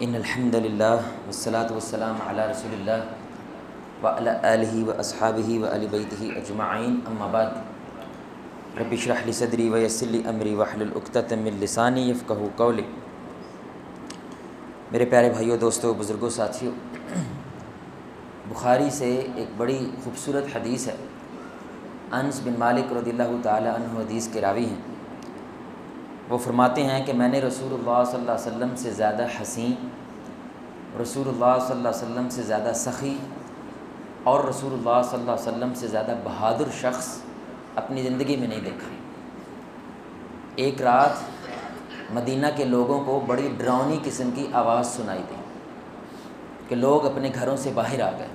ان الحمد للہ والصلاة والسلام علی رسول اللہ وعلی آلہ واصحابہ وآل بیتہ اجمعین، اما بعد رب اشرح لی صدری ویسر لی امری واحلل عقدۃ من لسانی یفقہوا قولی۔ میرے پیارے بھائیوں، دوستوں، بزرگوں، ساتھیوں، بخاری سے ایک بڑی خوبصورت حدیث ہے۔ انس بن مالک رضی اللہ تعالی عنہ حدیث کے راوی ہیں۔ وہ فرماتے ہیں کہ میں نے رسول اللہ صلی اللہ علیہ وسلم سے زیادہ حسین، رسول اللہ صلی اللہ علیہ وسلم سے زیادہ سخی اور رسول اللہ صلی اللہ علیہ وسلم سے زیادہ بہادر شخص اپنی زندگی میں نہیں دیکھا۔ ایک رات مدینہ کے لوگوں کو بڑی ڈراؤنی قسم کی آواز سنائی دی کہ لوگ اپنے گھروں سے باہر آ گئے،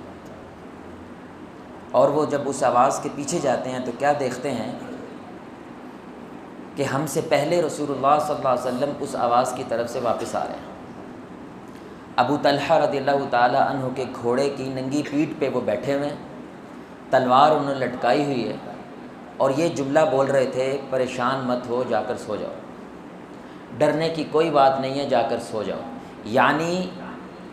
اور وہ جب اس آواز کے پیچھے جاتے ہیں تو کیا دیکھتے ہیں کہ ہم سے پہلے رسول اللہ صلی اللہ علیہ وسلم اس آواز کی طرف سے واپس آ رہے ہیں۔ ابو طلحہ رضی اللہ تعالی عنہ کے گھوڑے کی ننگی پیٹھ پہ وہ بیٹھے ہوئے ہیں، تلوار انہوں نے لٹکائی ہوئی ہے، اور یہ جملہ بول رہے تھے، پریشان مت ہو، جا کر سو جاؤ، ڈرنے کی کوئی بات نہیں ہے، جا کر سو جاؤ۔ یعنی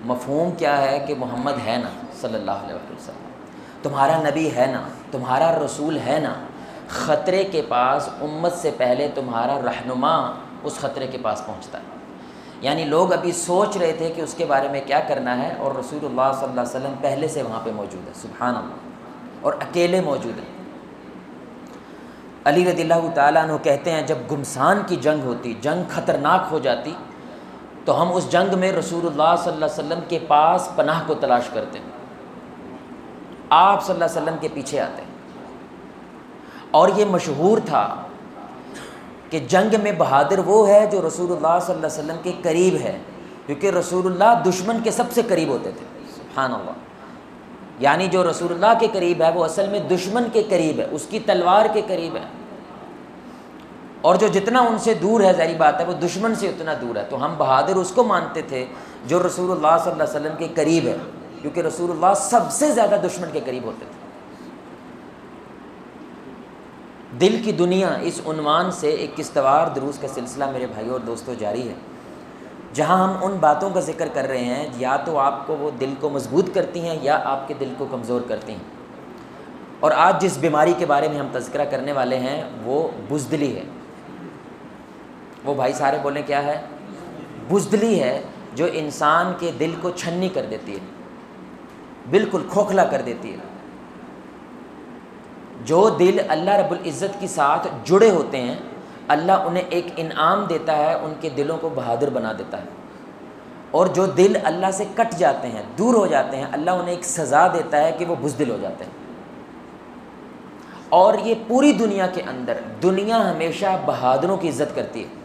مفہوم کیا ہے کہ محمد ہے نا صلی اللہ علیہ وسلم، تمہارا نبی ہے نا، تمہارا رسول ہے نا، خطرے کے پاس امت سے پہلے تمہارا رہنما اس خطرے کے پاس پہنچتا ہے۔ یعنی لوگ ابھی سوچ رہے تھے کہ اس کے بارے میں کیا کرنا ہے، اور رسول اللہ صلی اللہ علیہ وسلم پہلے سے وہاں پہ موجود ہے، سبحان اللہ، اور اکیلے موجود ہیں۔ علی رضی اللہ تعالیٰ عنہ کہتے ہیں جب گمسان کی جنگ ہوتی، جنگ خطرناک ہو جاتی، تو ہم اس جنگ میں رسول اللہ صلی اللہ علیہ وسلم کے پاس پناہ کو تلاش کرتے ہیں، آپ صلی اللہ علیہ وسلم کے پیچھے آتے ہیں۔ اور یہ مشہور تھا کہ جنگ میں بہادر وہ ہے جو رسول اللہ صلی اللہ علیہ وسلم کے قریب ہے، کیونکہ رسول اللہ دشمن کے سب سے قریب ہوتے تھے، سبحان اللہ۔ یعنی جو رسول اللہ کے قریب ہے وہ اصل میں دشمن کے قریب ہے، اس کی تلوار کے قریب ہے، اور جو جتنا ان سے دور ہے، ظاہری بات ہے وہ دشمن سے اتنا دور ہے۔ تو ہم بہادر اس کو مانتے تھے جو رسول اللہ صلی اللہ علیہ وسلم کے قریب ہے، کیونکہ رسول اللہ سب سے زیادہ دشمن کے قریب ہوتے تھے۔ دل کی دنیا، اس عنوان سے ایک قسطوار دروس کا سلسلہ میرے بھائیوں اور دوستوں جاری ہے، جہاں ہم ان باتوں کا ذکر کر رہے ہیں یا تو آپ کو وہ دل کو مضبوط کرتی ہیں یا آپ کے دل کو کمزور کرتی ہیں۔ اور آج جس بیماری کے بارے میں ہم تذکرہ کرنے والے ہیں وہ بزدلی ہے۔ وہ بھائی سارے بولیں کیا ہے؟ بزدلی ہے، جو انسان کے دل کو چھنی کر دیتی ہے، بالکل کھوکھلا کر دیتی ہے۔ جو دل اللہ رب العزت کے ساتھ جڑے ہوتے ہیں، اللہ انہیں ایک انعام دیتا ہے، ان کے دلوں کو بہادر بنا دیتا ہے۔ اور جو دل اللہ سے کٹ جاتے ہیں، دور ہو جاتے ہیں، اللہ انہیں ایک سزا دیتا ہے کہ وہ بزدل ہو جاتے ہیں۔ اور یہ پوری دنیا کے اندر، دنیا ہمیشہ بہادروں کی عزت کرتی ہے۔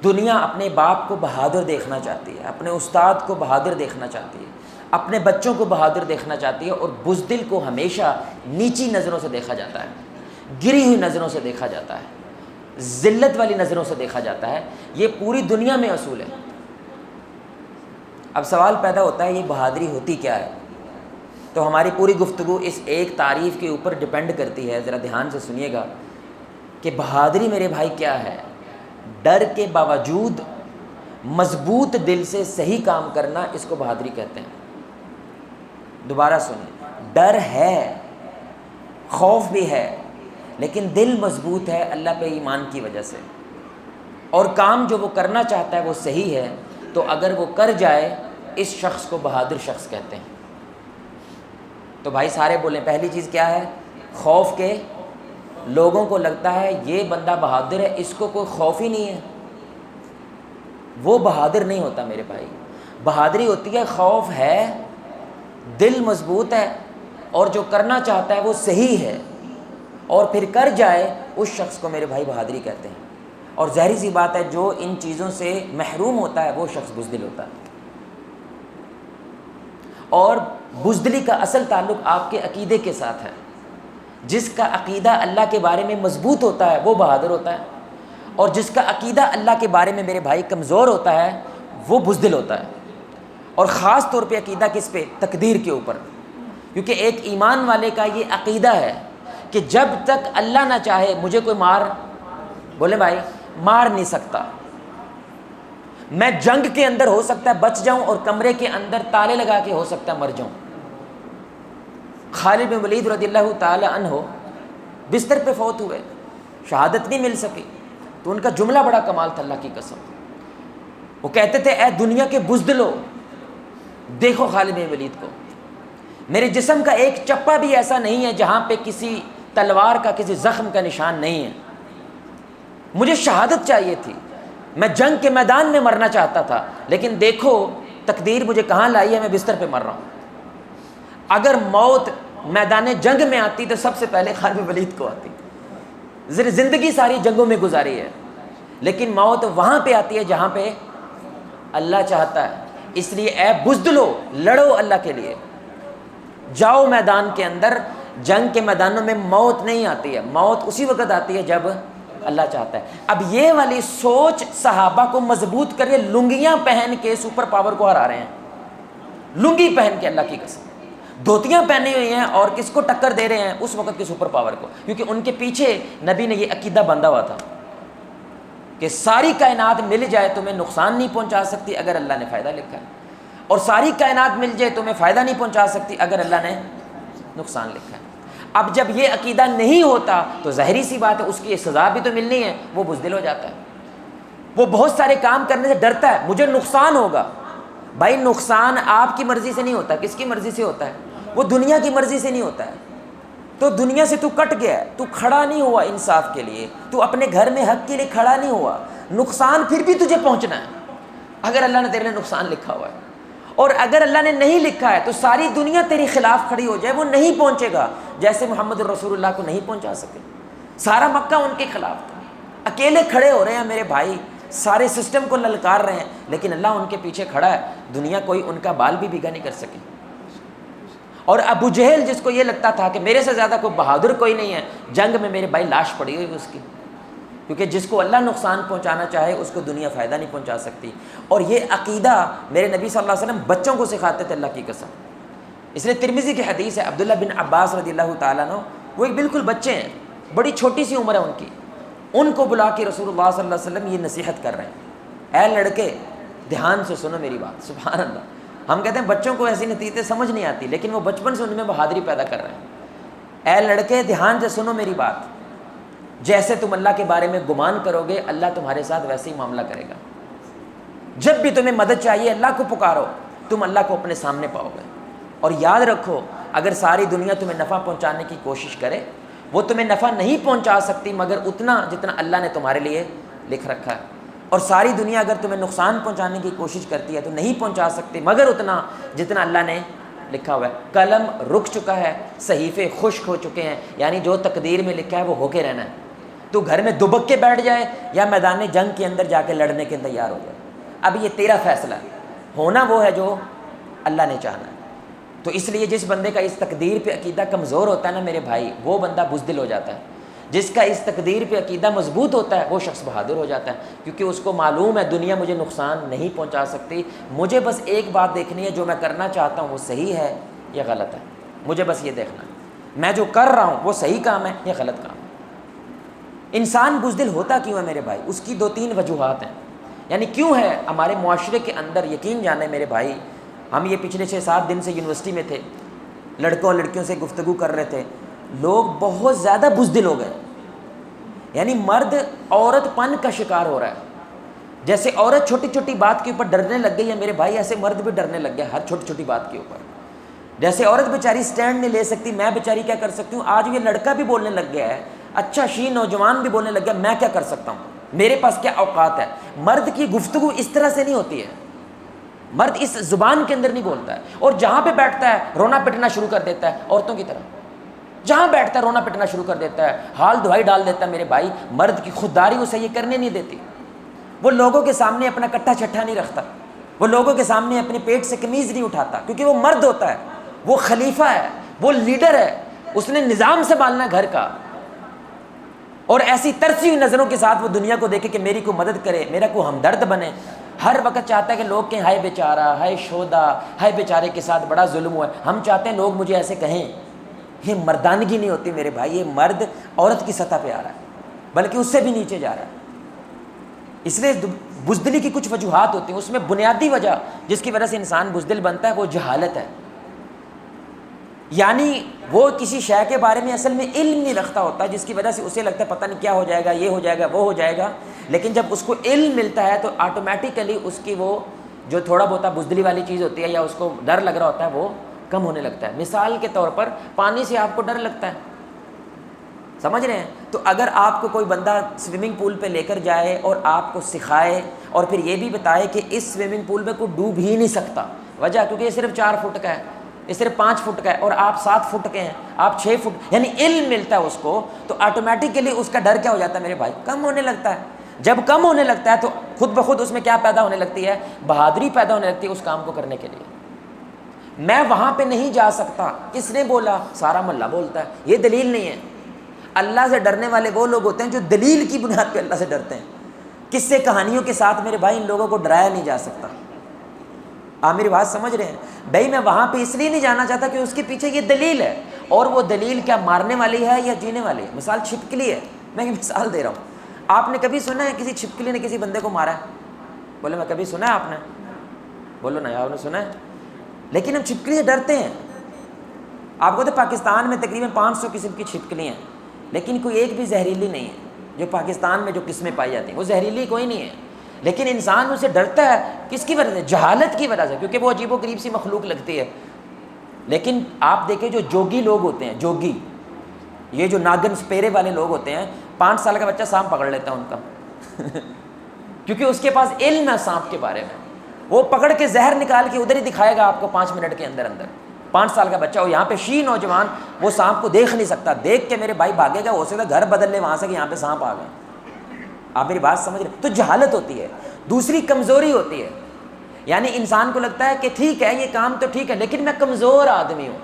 دنیا اپنے باپ کو بہادر دیکھنا چاہتی ہے، اپنے استاد کو بہادر دیکھنا چاہتی ہے، اپنے بچوں کو بہادر دیکھنا چاہتی ہے، اور بزدل کو ہمیشہ نیچی نظروں سے دیکھا جاتا ہے، گری ہوئی نظروں سے دیکھا جاتا ہے، ذلت والی نظروں سے دیکھا جاتا ہے۔ یہ پوری دنیا میں اصول ہے۔ اب سوال پیدا ہوتا ہے، یہ بہادری ہوتی کیا ہے؟ تو ہماری پوری گفتگو اس ایک تعریف کے اوپر ڈپینڈ کرتی ہے، ذرا دھیان سے سنیے گا کہ بہادری میرے بھائی کیا ہے۔ ڈر کے باوجود مضبوط دل سے صحیح کام کرنا، اس کو بہادری کہتے ہیں۔ دوبارہ سنیں، ڈر ہے، خوف بھی ہے، لیکن دل مضبوط ہے اللہ پہ ایمان کی وجہ سے، اور کام جو وہ کرنا چاہتا ہے وہ صحیح ہے، تو اگر وہ کر جائے، اس شخص کو بہادر شخص کہتے ہیں۔ تو بھائی سارے بولیں، پہلی چیز کیا ہے؟ خوف کے لوگوں کو لگتا ہے یہ بندہ بہادر ہے، اس کو کوئی خوف ہی نہیں ہے، وہ بہادر نہیں ہوتا میرے بھائی۔ بہادری ہوتی ہے خوف ہے، دل مضبوط ہے، اور جو کرنا چاہتا ہے وہ صحیح ہے، اور پھر کر جائے، اس شخص کو میرے بھائی بہادری کہتے ہیں۔ اور ظاہری سی بات ہے، جو ان چیزوں سے محروم ہوتا ہے وہ شخص بزدل ہوتا ہے۔ اور بزدلی کا اصل تعلق آپ کے عقیدے کے ساتھ ہے۔ جس کا عقیدہ اللہ کے بارے میں مضبوط ہوتا ہے وہ بہادر ہوتا ہے، اور جس کا عقیدہ اللہ کے بارے میں میرے بھائی کمزور ہوتا ہے وہ بزدل ہوتا ہے۔ اور خاص طور پہ عقیدہ کس پہ؟ تقدیر کے اوپر، کیونکہ ایک ایمان والے کا یہ عقیدہ ہے کہ جب تک اللہ نہ چاہے مجھے کوئی بولے بھائی مار نہیں سکتا، میں جنگ کے اندر ہو سکتا ہے بچ جاؤں اور کمرے کے اندر تالے لگا کے ہو سکتا ہے مر جاؤں۔ خالد بن ولید رضی اللہ تعالی عنہ بستر پہ فوت ہوئے، شہادت نہیں مل سکی، تو ان کا جملہ بڑا کمال تھا، اللہ کی قسم۔ وہ کہتے تھے اے دنیا کے بزدلو، دیکھو خالد بن ولید کو، میرے جسم کا ایک چپا بھی ایسا نہیں ہے جہاں پہ کسی تلوار کا کسی زخم کا نشان نہیں ہے، مجھے شہادت چاہیے تھی، میں جنگ کے میدان میں مرنا چاہتا تھا، لیکن دیکھو تقدیر مجھے کہاں لائی ہے، میں بستر پہ مر رہا ہوں۔ اگر موت میدان جنگ میں آتی تو سب سے پہلے خالد بن ولید کو آتی۔ زندگی ساری جنگوں میں گزاری ہے، لیکن موت وہاں پہ آتی ہے جہاں پہ اللہ چاہتا ہے۔ اس لیے اے بزدلو، لڑو اللہ کے لیے، جاؤ میدان کے اندر۔ جنگ کے میدانوں میں موت نہیں آتی ہے، موت اسی وقت آتی ہے جب اللہ چاہتا ہے۔ اب یہ والی سوچ صحابہ کو مضبوط کر کے لنگیاں پہن کے سپر پاور کو ہرا رہے ہیں، لنگی پہن کے، اللہ کی قسم دھوتیاں پہنی ہوئی ہیں اور کس کو ٹکر دے رہے ہیں؟ اس وقت کے سپر پاور کو، کیونکہ ان کے پیچھے نبی نے یہ عقیدہ باندھا ہوا تھا کہ ساری کائنات مل جائے تمہیں نقصان نہیں پہنچا سکتی اگر اللہ نے فائدہ لکھا ہے، اور ساری کائنات مل جائے تمہیں فائدہ نہیں پہنچا سکتی اگر اللہ نے نقصان لکھا ہے۔ اب جب یہ عقیدہ نہیں ہوتا تو ظاہری سی بات ہے اس کی سزا بھی تو ملنی ہے، وہ بزدل ہو جاتا ہے، وہ بہت سارے کام کرنے سے ڈرتا ہے، مجھے نقصان ہوگا۔ بھائی نقصان آپ کی مرضی سے نہیں ہوتا، کس کی مرضی سے ہوتا ہے؟ وہ دنیا کی مرضی سے نہیں ہوتا ہے۔ تو دنیا سے تو کٹ گیا ہے، تو کھڑا نہیں ہوا انصاف کے لیے، تو اپنے گھر میں حق کے لیے کھڑا نہیں ہوا، نقصان پھر بھی تجھے پہنچنا ہے اگر اللہ نے تیرے لیے نقصان لکھا ہوا ہے۔ اور اگر اللہ نے نہیں لکھا ہے تو ساری دنیا تیری خلاف کھڑی ہو جائے، وہ نہیں پہنچے گا، جیسے محمد رسول اللہ کو نہیں پہنچا سکے۔ سارا مکہ ان کے خلاف تھا، اکیلے کھڑے ہو رہے ہیں میرے بھائی، سارے سسٹم کو للکار رہے ہیں، لیکن اللہ ان کے پیچھے کھڑا ہے، دنیا کوئی ان کا بال بھی بھیگا نہیں کر سکی۔ اور ابو جہل جس کو یہ لگتا تھا کہ میرے سے زیادہ کوئی بہادر کوئی نہیں ہے، جنگ میں میرے بھائی لاش پڑی ہوئی اس کی، کیونکہ جس کو اللہ نقصان پہنچانا چاہے اس کو دنیا فائدہ نہیں پہنچا سکتی۔ اور یہ عقیدہ میرے نبی صلی اللہ علیہ وسلم بچوں کو سکھاتے تھے، اللہ کی قسم۔ اس لیے ترمذی کی حدیث ہے، عبداللہ بن عباس رضی اللہ تعالیٰ عنہ، وہ ایک بالکل بچے ہیں، بڑی چھوٹی سی عمر ہے ان کی، ان کو بلا کے رسول اللہ صلی اللہ علیہ وسلم یہ نصیحت کر رہے ہیں، اے لڑکے دھیان سے سنو میری بات۔ سبحان اللہ، ہم کہتے ہیں بچوں کو ایسی نتیجتیں سمجھ نہیں آتی، لیکن وہ بچپن سے ان میں بہادری پیدا کر رہے ہیں۔ اے لڑکے دھیان سے سنو میری بات، جیسے تم اللہ کے بارے میں گمان کرو گے اللہ تمہارے ساتھ ویسے ہی معاملہ کرے گا۔ جب بھی تمہیں مدد چاہیے اللہ کو پکارو، تم اللہ کو اپنے سامنے پاؤ گے۔ اور یاد رکھو اگر ساری دنیا تمہیں نفع پہنچانے کی کوشش کرے، وہ تمہیں نفع نہیں پہنچا سکتی مگر اتنا جتنا اللہ نے تمہارے لیے لکھ رکھا ہے، اور ساری دنیا اگر تمہیں نقصان پہنچانے کی کوشش کرتی ہے تو نہیں پہنچا سکتی مگر اتنا جتنا اللہ نے لکھا ہوا ہے۔ قلم رک چکا ہے، صحیفے خشک ہو چکے ہیں، یعنی جو تقدیر میں لکھا ہے وہ ہو کے رہنا ہے۔ تو گھر میں دبک کے بیٹھ جائے یا میدان جنگ کے اندر جا کے لڑنے کے تیار ہو جائے، اب یہ تیرا فیصلہ ہے، ہونا وہ ہے جو اللہ نے چاہنا ہے۔ تو اس لیے جس بندے کا اس تقدیر پہ عقیدہ کمزور ہوتا ہے نا میرے بھائی، وہ بندہ بزدل ہو جاتا ہے۔ جس کا اس تقدیر پہ عقیدہ مضبوط ہوتا ہے وہ شخص بہادر ہو جاتا ہے، کیونکہ اس کو معلوم ہے دنیا مجھے نقصان نہیں پہنچا سکتی، مجھے بس ایک بات دیکھنی ہے، جو میں کرنا چاہتا ہوں وہ صحیح ہے یا غلط ہے، مجھے بس یہ دیکھنا ہے میں جو کر رہا ہوں وہ صحیح کام ہے یا غلط کام ہے۔ انسان بزدل ہوتا کیوں ہے میرے بھائی؟ اس کی دو تین وجوہات ہیں، یعنی کیوں ہے ہمارے معاشرے کے اندر، یقین جانے میرے بھائی، ہم یہ پچھلے 6-7 دن سے یونیورسٹی میں تھے، لڑکوں اور لڑکیوں سے گفتگو کر رہے تھے، لوگ بہت زیادہ بزدل ہو گئے، یعنی مرد عورت پن کا شکار ہو رہا ہے۔ جیسے عورت چھوٹی چھوٹی بات کے اوپر ڈرنے لگ گئی ہے میرے بھائی، ایسے مرد بھی ڈرنے لگ گیا ہر چھوٹی چھوٹی بات کے اوپر۔ جیسے عورت بیچاری سٹینڈ نہیں لے سکتی، میں بیچاری کیا کر سکتی ہوں؟ آج یہ لڑکا بھی بولنے لگ گیا ہے، اچھا شی نوجوان بھی بولنے لگ گیا، میں کیا کر سکتا ہوں، میرے پاس کیا اوقات ہے۔ مرد کی گفتگو اس طرح سے نہیں ہوتی ہے، مرد اس زبان کے اندر نہیں بولتا ہے، اور جہاں پہ بیٹھتا ہے رونا پٹنا شروع کر دیتا ہے عورتوں کی طرح، جہاں بیٹھتا ہے رونا پٹنا شروع کر دیتا ہے، حال دہائی ڈال دیتا ہے میرے بھائی۔ مرد کی خودداری اسے یہ کرنے نہیں دیتی، وہ لوگوں کے سامنے اپنا کٹھا چھٹا نہیں رکھتا، وہ لوگوں کے سامنے اپنے پیٹ سے قمیض نہیں اٹھاتا، کیونکہ وہ مرد ہوتا ہے، وہ خلیفہ ہے، وہ لیڈر ہے، اس نے نظام سنبھالنا ہے گھر کا، اور ایسی ترسی ہوئی نظروں کے ساتھ وہ دنیا کو دیکھے کہ میری کو مدد کرے، میرا کو ہمدرد بنے۔ ہر وقت چاہتا ہے کہ لوگ کہیں ہائے بیچارہ، ہائے شودا، ہائے بیچارے کے ساتھ بڑا ظلم ہوا ہے، ہم چاہتے ہیں لوگ مجھے ایسے کہیں۔ یہ مردانگی نہیں ہوتی میرے بھائی، یہ مرد عورت کی سطح پہ آ رہا ہے، بلکہ اس سے بھی نیچے جا رہا ہے۔ اس لیے بزدلی کی کچھ وجوہات ہوتی ہیں، اس میں بنیادی وجہ جس کی وجہ سے انسان بزدل بنتا ہے وہ جہالت ہے، یعنی وہ کسی شے کے بارے میں اصل میں علم نہیں رکھتا ہوتا، جس کی وجہ سے اسے لگتا ہے پتہ نہیں کیا ہو جائے گا، یہ ہو جائے گا، وہ ہو جائے گا، لیکن جب اس کو علم ملتا ہے تو آٹومیٹیکلی اس کی وہ جو تھوڑا بہت بزدلی والی چیز ہوتی ہے یا اس کو ڈر لگ رہا ہوتا ہے وہ کم ہونے لگتا ہے۔ مثال کے طور پر پانی سے آپ کو ڈر لگتا ہے، سمجھ رہے ہیں؟ تو اگر آپ کو کوئی بندہ سوئمنگ پول پہ لے کر جائے اور آپ کو سکھائے اور پھر یہ بھی بتائے کہ اس سوئمنگ پول میں کوئی ڈوب ہی نہیں سکتا، وجہ کیونکہ یہ صرف 4 فٹ کا ہے، یہ صرف 5 فٹ کا ہے اور آپ 7 فٹ کے ہیں، آپ 6 فٹ، یعنی علم ملتا ہے اس کو، تو آٹومیٹیکلی اس کا ڈر کیا ہو جاتا ہے میرے بھائی؟ کم ہونے لگتا ہے۔ جب کم ہونے لگتا ہے تو خود بخود اس میں کیا پیدا ہونے لگتی ہے؟ بہادری پیدا ہونے لگتی ہے اس کام کو کرنے کے لیے۔ میں وہاں پہ نہیں جا سکتا، کس نے بولا؟ سارا محلہ بولتا ہے، یہ دلیل نہیں ہے۔ اللہ سے ڈرنے والے وہ لوگ ہوتے ہیں جو دلیل کی بنیاد پہ اللہ سے ڈرتے ہیں، قصے کہانیوں کے ساتھ میرے بھائی ان لوگوں کو ڈرایا نہیں جا سکتا۔ آپ میری بات سمجھ رہے ہیں؟ بھائی میں وہاں پہ اس لیے نہیں جانا چاہتا کہ اس کے پیچھے یہ دلیل ہے، اور وہ دلیل کیا مارنے والی ہے یا جینے والی ہے؟ مثال چھپکلی ہے، میں یہ مثال دے رہا ہوں۔ آپ نے کبھی سنا ہے کسی چھپکلی نے کسی بندے کو مارا ہے؟ بولے میں کبھی سنا ہے آپ نے؟ بولو نا، آپ نے سنا ہے؟ لیکن ہم چھپکلی سے ڈرتے ہیں۔ آپ کو تو پاکستان میں تقریباً 500 قسم کی چھپکلی ہیں، لیکن کوئی ایک بھی زہریلی نہیں ہے۔ جو پاکستان میں جو قسمیں پائی جاتی ہیں وہ زہریلی کوئی نہیں ہے، لیکن انسان اسے ڈرتا ہے، کس کی وجہ سے؟ جہالت کی وجہ سے، کیونکہ وہ عجیب و غریب سی مخلوق لگتی ہے۔ لیکن آپ دیکھیں جو جوگی لوگ ہوتے ہیں، جوگی، یہ جو ناگن سپیرے والے لوگ ہوتے ہیں، 5 سال کا بچہ سانپ پکڑ لیتا ہے ان کا کیونکہ اس کے پاس علم ہے سانپ کے بارے میں، وہ پکڑ کے زہر نکال کے ادھر ہی دکھائے گا آپ کو 5 منٹ کے اندر اندر۔ 5 سال کا بچہ ہو، یہاں پہ نوجوان وہ سانپ کو دیکھ نہیں سکتا، دیکھ کے میرے بھائی بھاگے گا، ہو سکتا ہے گھر بدل لے وہاں سے کہ یہاں پہ سانپ آ گئے۔ آپ میری بات سمجھ رہے؟ تو جہالت ہوتی ہے۔ دوسری کمزوری ہوتی ہے، یعنی انسان کو لگتا ہے کہ ٹھیک ہے یہ کام تو ٹھیک ہے لیکن میں کمزور آدمی ہوں،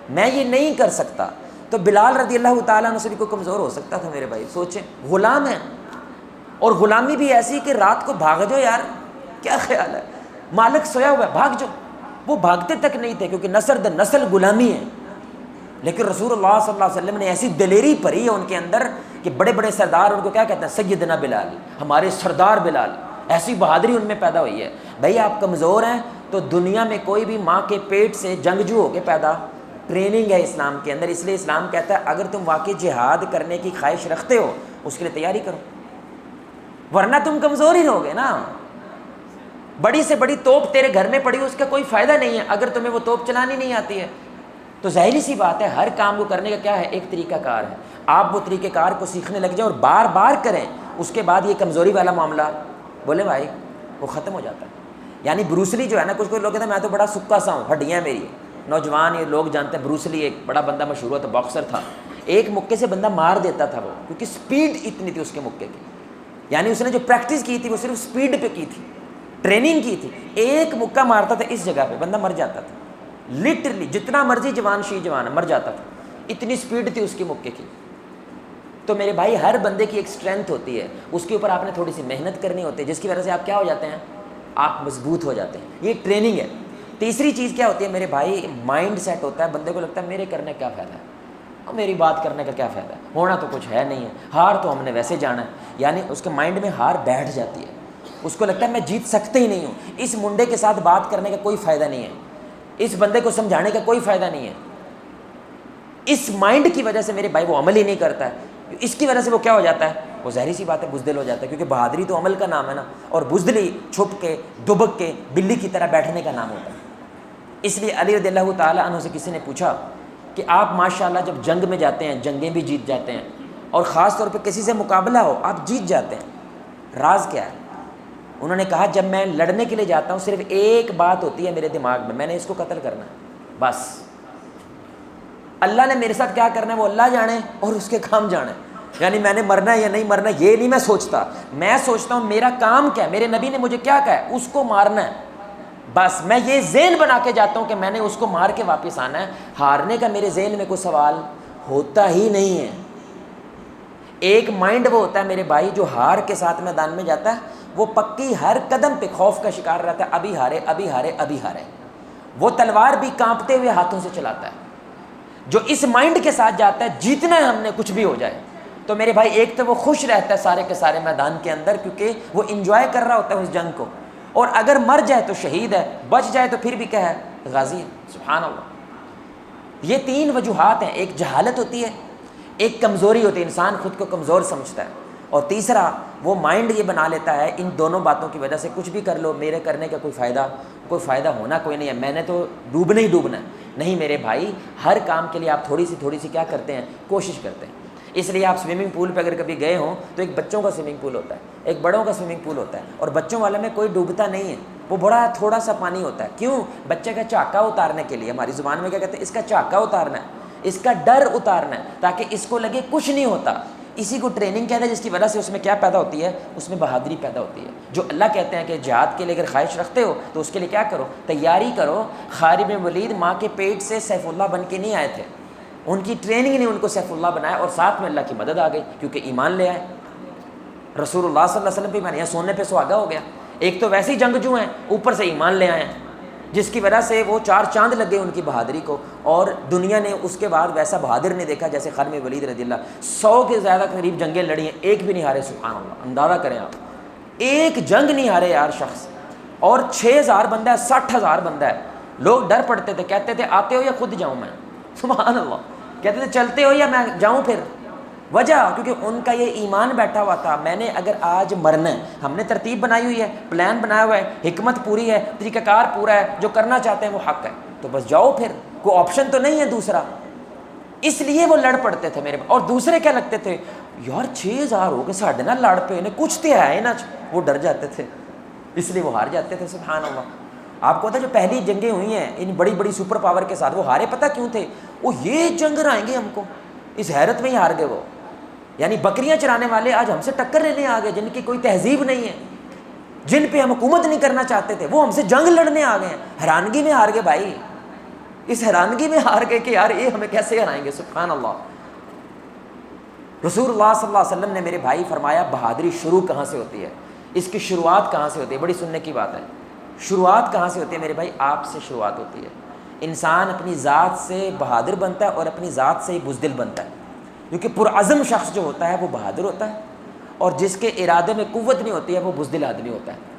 میں یہ نہیں کر سکتا۔ تو بلال رضی اللہ تعالیٰ عنہ سے بھی کوئی کمزور ہو سکتا تھا میرے بھائی؟ سوچیں، غلام ہیں، اور غلامی بھی ایسی کہ رات کو بھاگ جاؤ، یار کیا خیال ہے، مالک سویا ہوا ہے بھاگ جاؤ۔ وہ بھاگتے تک نہیں تھے کیونکہ نسل در نسل غلامی ہے، لیکن رسول اللہ صلی اللہ علیہ وسلم نے ایسی دلیری بھری ہے ان کے اندر کہ بڑے بڑے سردار ان کو کیا کہتے ہیں؟ سیدنا بلال، ہمارے سردار بلال، ایسی بہادری ان میں پیدا ہوئی ہے۔ بھائی آپ کمزور ہیں تو دنیا میں کوئی بھی ماں کے پیٹ سے جنگجو ہو کے پیدا، ٹریننگ ہے اسلام کے اندر، اس لیے اسلام کہتا ہے اگر تم واقعی جہاد کرنے کی خواہش رکھتے ہو اس کے لیے تیاری کرو، ورنہ تم کمزور ہی رہو گے نا۔ بڑی سے بڑی توپ تیرے گھر میں پڑی، اس کا کوئی فائدہ نہیں ہے اگر تمہیں وہ توپ چلانی نہیں آتی ہے۔ تو ظاہری سی بات ہے ہر کام کو کرنے کا کیا ہے؟ ایک طریقہ کار ہے۔ آپ وہ طریقہ کار کو سیکھنے لگ جائیں اور بار بار کریں، اس کے بعد یہ کمزوری والا معاملہ بولے بھائی وہ ختم ہو جاتا ہے۔ یعنی بروسلی جو ہے نا، کچھ لوگ کہتے ہیں میں تو بڑا سکا سا ہوں، ہڈیاں میری، نوجوان یہ لوگ جانتے ہیں بروسلی ایک بڑا بندہ مشہور ہوا تھا، باکسر تھا، ایک مکے سے بندہ مار دیتا تھا وہ، کیونکہ سپیڈ اتنی تھی اس کے مکے کی، یعنی اس نے جو پریکٹس کی تھی وہ صرف سپیڈ پہ کی تھی، ٹریننگ کی تھی، ایک مکہ مارتا تھا اس جگہ پہ بندہ مر جاتا تھا، لٹرلی جتنا مرضی جوان شی جوان مر جاتا تھا، اتنی سپیڈ تھی اس کے مکے کی۔ تو میرے بھائی ہر بندے کی ایک سٹرینتھ ہوتی ہے، اس کے اوپر آپ نے تھوڑی سی محنت کرنی ہوتی ہے، جس کی وجہ سے آپ کیا ہو جاتے ہیں؟ آپ مضبوط ہو جاتے ہیں، یہ ٹریننگ ہے۔ تیسری چیز کیا ہوتی ہے میرے بھائی؟ مائنڈ سیٹ ہوتا ہے، بندے کو لگتا ہے میرے کرنے کا کیا فائدہ ہے، اور میری بات کرنے کا کیا فائدہ ہے، ہونا تو کچھ ہے نہیں ہے، ہار تو ہم نے ویسے جانا ہے، یعنی اس کے مائنڈ میں ہار بیٹھ جاتی ہے، اس کو لگتا ہے میں جیت سکتا ہی نہیں ہوں، اس منڈے کے ساتھ بات کرنے کا کوئی فائدہ نہیں ہے، اس بندے کو سمجھانے کا کوئی فائدہ نہیں ہے۔ اس مائنڈ کی وجہ سے میرے بھائی وہ عمل ہی نہیں کرتا ہے، اس کی وجہ سے وہ کیا ہو جاتا ہے؟ وہ ظاہری سی بات ہے بزدل ہو جاتا ہے، کیونکہ بہادری تو عمل کا نام ہے نا، اور بزدلی چھپ کے دبک کے بلی کی طرح بیٹھنے کا نام ہوتا ہے۔ اس لیے علی رضی اللہ تعالیٰ عنہ سے کسی نے پوچھا کہ آپ ماشاءاللہ جب جنگ میں جاتے ہیں جنگیں بھی جیت جاتے ہیں، اور خاص طور پہ کسی سے مقابلہ ہو آپ جیت جاتے ہیں، راز کیا ہے؟ انہوں نے کہا جب میں لڑنے کے لیے جاتا ہوں صرف ایک بات ہوتی ہے میرے دماغ میں نے اس کو قتل کرنا ہے، بس اللہ نے میرے ساتھ کیا کرنا ہے وہ اللہ جانے اور اس کے کام جانے، یعنی میں نے مرنا ہے یا نہیں مرنا یہ نہیں میں سوچتا، میں سوچتا ہوں میرا کام کیا ہے، میرے نبی نے مجھے کیا کہا ہے، اس کو مارنا ہے، بس میں یہ ذہن بنا کے جاتا ہوں کہ میں نے اس کو مار کے واپس آنا ہے، ہارنے کا میرے ذہن میں کوئی سوال ہوتا ہی نہیں ہے۔ ایک مائنڈ وہ ہوتا ہے میرے بھائی جو ہار کے ساتھ میدان میں جاتا ہے، وہ پکی ہر قدم پہ خوف کا شکار رہتا ہے، ابھی ہارے ابھی ہارے ابھی ہارے، وہ تلوار بھی کانپتے ہوئے ہاتھوں سے چلاتا ہے۔ جو اس مائنڈ کے ساتھ جاتا ہے جیتنا ہے ہم نے کچھ بھی ہو جائے، تو میرے بھائی ایک تو وہ خوش رہتا ہے سارے کے سارے میدان کے اندر، کیونکہ وہ انجوائے کر رہا ہوتا ہے اس جنگ کو، اور اگر مر جائے تو شہید ہے، بچ جائے تو پھر بھی کیا ہے، غازی ہے۔ سبحان اللہ۔ یہ تین وجوہات ہیں، ایک جہالت ہوتی ہے، ایک کمزوری ہوتی ہے، انسان خود کو کمزور سمجھتا ہے، اور تیسرا وہ مائنڈ یہ بنا لیتا ہے ان دونوں باتوں کی وجہ سے کچھ بھی کر لو، میرے کرنے کا کوئی فائدہ ہونا کوئی نہیں ہے، میں نے تو ڈوبنا ہی ڈوبنا ہے۔ نہیں میرے بھائی، ہر کام کے لیے آپ تھوڑی سی کیا کرتے ہیں، کوشش کرتے ہیں۔ اس لیے آپ سوئمنگ پول پہ اگر کبھی گئے ہوں تو ایک بچوں کا سوئمنگ پول ہوتا ہے، ایک بڑوں کا سوئمنگ پول ہوتا ہے، اور بچوں والے میں کوئی ڈوبتا نہیں ہے، وہ بڑا تھوڑا سا پانی ہوتا ہے۔ کیوں؟ بچے کا چاکا اتارنے کے لیے، ہماری زبان میں کیا کہتے ہیں، اس کا چاکا اتارنا ہے، اس کا ڈر اتارنا ہے، تاکہ اس کو لگے کچھ نہیں ہوتا۔ اسی کو ٹریننگ کہتے ہیں، جس کی وجہ سے اس میں کیا پیدا ہوتی ہے، اس میں بہادری پیدا ہوتی ہے۔ جو اللہ کہتے ہیں کہ جہاد کے لیے اگر خواہش رکھتے ہو تو اس کے لیے کیا کرو، تیاری کرو۔ خالد بن ولید ماں کے پیٹ سے سیف اللہ بن کے نہیں آئے تھے، ان کی ٹریننگ نے ان کو سیف اللہ بنایا، اور ساتھ میں اللہ کی مدد آ گئی، کیونکہ ایمان لے آئے رسول اللہ صلی اللہ علیہ وسلم پہ ایمان، یا سونے پہ سہاگا ہو گیا۔ ایک تو ویسے ہی جنگجو ہیں، اوپر سے ایمان لے آئے ہیں، جس کی وجہ سے وہ 4 چاند لگ گئے ان کی بہادری کو، اور دنیا نے اس کے بعد ویسا بہادر نہیں دیکھا جیسے خالد بن ولید رضی اللہ۔ 100 کے زیادہ قریب جنگیں لڑی ہیں، ایک بھی نہیں ہارے۔ سبحان اللہ، اندازہ کریں آپ، ایک جنگ نہیں ہارے یار شخص، اور 6000 بندہ ہے، 60,000 بندہ ہے۔ لوگ ڈر پڑتے تھے، کہتے تھے آتے ہو یا خود جاؤں میں؟ سبحان اللہ، کہتے تھے چلتے ہو یا میں جاؤں پھر؟ وجہ کیونکہ ان کا یہ ایمان بیٹھا ہوا تھا، میں نے اگر آج مرنا ہے، ہم نے ترتیب بنائی ہوئی ہے، پلان بنایا ہوا ہے، حکمت پوری ہے، طریقہ کار پورا ہے، جو کرنا چاہتے ہیں وہ حق ہے، تو بس جاؤ پھر، کوئی آپشن تو نہیں ہے دوسرا۔ اس لیے وہ لڑ پڑتے تھے میرے، اور دوسرے کیا لگتے تھے، یار 6000 ہو گئے ساڑھے نہ لڑ پہ، انہیں کچھ تو ہے نا، وہ ڈر جاتے تھے، اس لیے وہ ہار جاتے تھے۔ سبحان اللہ۔ آپ کو پتا جو پہلی جنگیں ہوئی ہیں ان بڑی بڑی سپر پاور کے ساتھ، وہ ہارے پتہ کیوں تھے؟ وہ یہ جنگ رائیں گے ہم کو، اس حیرت میں ہی ہار گئے وہ۔ یعنی بکریاں چرانے والے آج ہم سے ٹکر لینے آ گئے، جن کی کوئی تہذیب نہیں ہے، جن پہ ہم حکومت نہیں کرنا چاہتے تھے، وہ ہم سے جنگ لڑنے آ گئے ہیں۔ حیرانگی میں ہار گئے بھائی، اس حیرانگی میں ہار گئے کہ یار یہ ہمیں کیسے ہرائیں گے۔ سبحان اللہ۔ رسول اللہ صلی اللہ علیہ وسلم نے میرے بھائی فرمایا بہادری شروع کہاں سے ہوتی ہے، اس کی شروعات کہاں سے ہوتی ہے؟ بڑی سننے کی بات ہے، شروعات کہاں سے ہوتی ہے میرے بھائی؟ آپ سے شروعات ہوتی ہے۔ انسان اپنی ذات سے بہادر بنتا ہے اور اپنی ذات سے ہی بزدل بنتا ہے، کیونکہ پرعزم شخص جو ہوتا ہے وہ بہادر ہوتا ہے، اور جس کے ارادے میں قوت نہیں ہوتی ہے وہ بزدل آدمی ہوتا ہے۔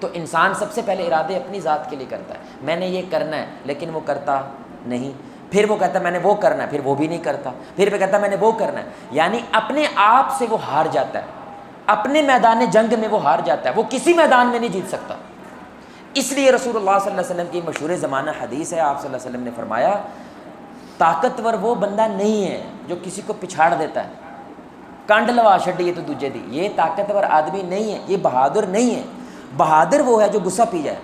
تو انسان سب سے پہلے ارادے اپنی ذات کے لیے کرتا ہے، میں نے یہ کرنا ہے، لیکن وہ کرتا نہیں، پھر وہ کہتا ہے میں نے وہ کرنا ہے، پھر وہ بھی نہیں کرتا، پھر وہ کہتا ہے میں نے وہ کرنا ہے، یعنی اپنے آپ سے وہ ہار جاتا ہے، اپنے میدان جنگ میں وہ ہار جاتا ہے، وہ کسی میدان میں نہیں جیت سکتا۔ اس لیے رسول اللہ صلی اللہ علیہ وسلم کی مشہور زمانہ حدیث ہے، آپ صلی اللہ علیہ وسلم نے فرمایا طاقتور وہ بندہ نہیں ہے جو کسی کو پچھاڑ دیتا ہے، کانڈ لوا چھڈی تو دوجے دی، یہ طاقتور آدمی نہیں ہے، یہ بہادر نہیں ہے۔ بہادر وہ ہے جو غصہ پی جائے۔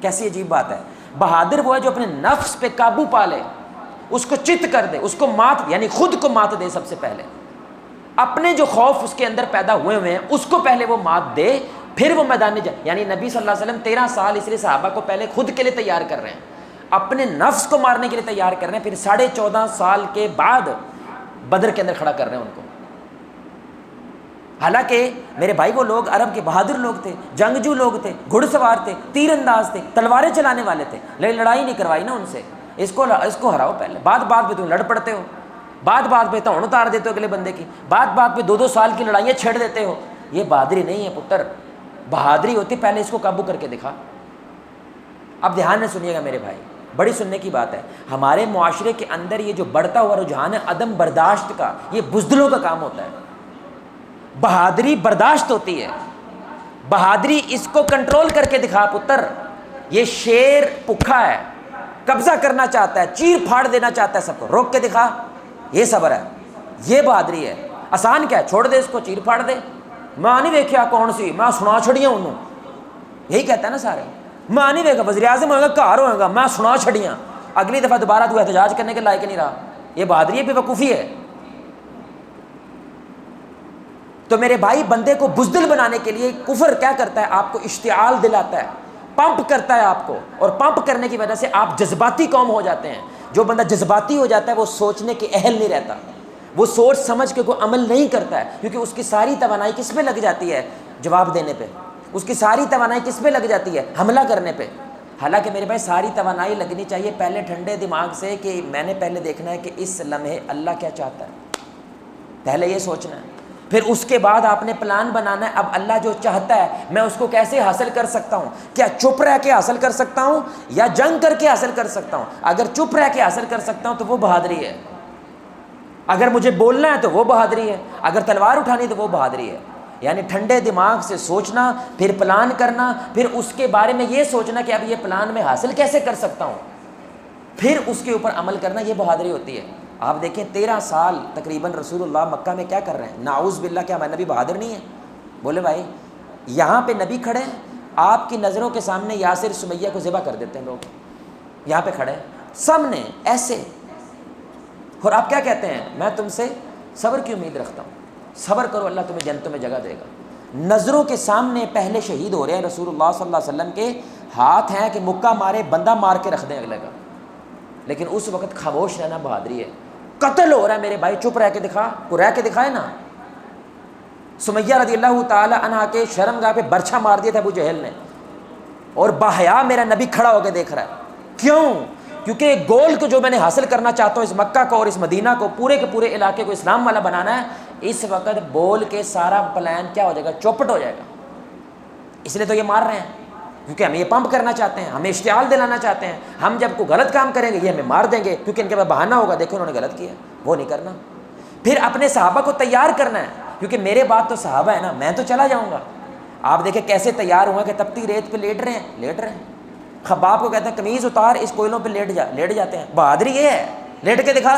کیسی عجیب بات ہے، بہادر وہ ہے جو اپنے نفس پہ قابو پا لے، اس کو چت کر دے، اس کو مات، یعنی خود کو مات دے، سب سے پہلے اپنے جو خوف اس کے اندر پیدا ہوئے ہیں اس کو پہلے وہ مات دے، پھر وہ میدان جنگ۔ یعنی نبی صلی اللہ علیہ وسلم 13 سال اس لیے صحابہ کو پہلے خود کے لیے تیار کر رہے ہیں، اپنے نفس کو مارنے کے لیے تیار کر رہے ہیں، پھر 14.5 سال کے بعد بدر کے اندر کھڑا کر رہے ہیں ان کو۔ حالانکہ میرے بھائی وہ لوگ عرب کے بہادر لوگ تھے، جنگجو لوگ تھے، گھڑ سوار تھے، تیر انداز تھے، تلواریں چلانے والے تھے، لیکن لڑائی نہیں کروائی نا ان سے۔ اس کو ہراؤ پہلے، بات پہ تم لڑ پڑتے ہو، بات پہ توڑ اتار دیتے ہو اگلے بندے کی، بات پہ 2 سال کی لڑائیاں چھیڑ دیتے ہو۔ یہ بہادری نہیں ہے پتر، بہادری ہوتی پہلے اس کو قابو کر کے دکھا۔ اب دھیان سے سنیے گا میرے بھائی، بڑی سننے کی بات ہے، ہمارے معاشرے کے اندر یہ جو بڑھتا ہوا رجحان ہے عدم برداشت کا، یہ بزدلوں کا کام ہوتا ہے۔ بہادری برداشت ہوتی ہے، بہادری اس کو کنٹرول کر کے دکھا پتر۔ یہ شیر بھوکا ہے، قبضہ کرنا چاہتا ہے، چیر پھاڑ دینا چاہتا ہے سب کو، روک کے دکھا، یہ صبر ہے، یہ بہادری ہے۔ آسان کیا ہے، چھوڑ دے اس کو، چیر پھاڑ دے، ماں نہیں دیکھیا کون سی، میں سنا چھڑیاں انہوں، یہی کہتا ہے نا سارے، ماں نہیں دیکھا وزیر اعظم ہوئے گا، کار ہوئے گا، میں سنا چھڑیاں، اگلی دفعہ دوبارہ تو احتجاج کرنے کے لائق نہیں رہا۔ یہ بہادری ہے، بے وقوفی ہے۔ تو میرے بھائی بندے کو بزدل بنانے کے لیے کفر کیا کرتا ہے، آپ کو اشتعال دلاتا ہے، پمپ کرتا ہے آپ کو، اور پمپ کرنے کی وجہ سے آپ جذباتی قوم ہو جاتے ہیں۔ جو بندہ جذباتی ہو جاتا ہے وہ سوچنے کے اہل نہیں رہتا، وہ سوچ سمجھ کے کوئی عمل نہیں کرتا ہے، کیونکہ اس کی ساری توانائی کس پہ لگ جاتی ہے، جواب دینے پہ، اس کی ساری توانائی کس پہ لگ جاتی ہے، حملہ کرنے پہ۔ حالانکہ میرے بھائی ساری توانائی لگنی چاہیے پہلے ٹھنڈے دماغ سے، کہ میں نے پہلے دیکھنا ہے کہ اس لمحے اللہ کیا چاہتا ہے، پہلے یہ سوچنا ہے، پھر اس کے بعد آپ نے پلان بنانا ہے اب اللہ جو چاہتا ہے میں اس کو کیسے حاصل کر سکتا ہوں، کیا چپ رہ کے حاصل کر سکتا ہوں یا جنگ کر کے حاصل کر سکتا ہوں؟ اگر چپ رہ کے حاصل کر سکتا ہوں تو وہ بہادری ہے، اگر مجھے بولنا ہے تو وہ بہادری ہے، اگر تلوار اٹھانی تو وہ بہادری ہے۔ یعنی ٹھنڈے دماغ سے سوچنا، پھر پلان کرنا، پھر اس کے بارے میں یہ سوچنا کہ اب یہ پلان میں حاصل کیسے کر سکتا ہوں، پھر اس کے اوپر عمل کرنا، یہ بہادری ہوتی ہے۔ آپ دیکھیں 13 سال تقریباً رسول اللہ مکہ میں کیا کر رہے ہیں؟ نعوذ باللہ، کیا ہمارے نبی بہادر نہیں ہے؟ بولے بھائی، یہاں پہ نبی کھڑے ہیں، آپ کی نظروں کے سامنے یاسر سمیہ کو ذبح کر دیتے ہیں لوگ، یہاں پہ کھڑے ہیں سامنے ایسے، اور آپ کیا کہتے ہیں میں تم سے صبر کی امید رکھتا ہوں، صبر کرو اللہ تمہیں جنتوں میں جگہ دے گا۔ نظروں کے سامنے پہلے شہید ہو رہے ہیں رسول اللہ صلی اللہ علیہ وسلم کے ہاتھ ہیں کہ مکہ مارے، بندہ مار کے رکھ دیں اگلے کا، لیکن اس وقت خاموش رہنا بہادری ہے۔ قتل ہو رہا ہے میرے بھائی، چپ رہ کے دکھا، کو رہ کے دکھائے نا۔ سمیہ رضی اللہ تعالی عنہا کے شرمگاہ پہ برچھا مار دیا تھا ابو جہل نے، اور باحیا میرا نبی کھڑا ہو کے دیکھ رہا ہے۔ کیوں؟ کیونکہ گول کو جو میں نے حاصل کرنا چاہتا ہوں، اس مکہ کو اور اس مدینہ کو، پورے کے پورے علاقے کو اسلام والا بنانا ہے، اس وقت بول کے سارا پلان کیا ہو جائے گا؟ چوپٹ ہو جائے گا۔ اس لیے تو یہ مار رہے ہیں، کیونکہ ہم یہ پمپ کرنا چاہتے ہیں، ہمیں اشتعال دلانا چاہتے ہیں، ہم جب کوئی غلط کام کریں گے یہ ہمیں مار دیں گے، کیونکہ ان کے پاس بہانہ ہوگا دیکھو انہوں نے غلط کیا، وہ نہیں کرنا۔ پھر اپنے صحابہ کو تیار کرنا ہے، کیونکہ میرے بعد تو صحابہ ہے نا، میں تو چلا جاؤں گا۔ آپ دیکھیں کیسے تیار ہوا کہ تپتی ریت پہ لیٹ رہے ہیں۔ خباب کو کہتے ہیں قمیض اتار اس کوئلوں پہ لیٹ جاتے ہیں۔ بہادری یہ ہے، لیٹ کے دکھا۔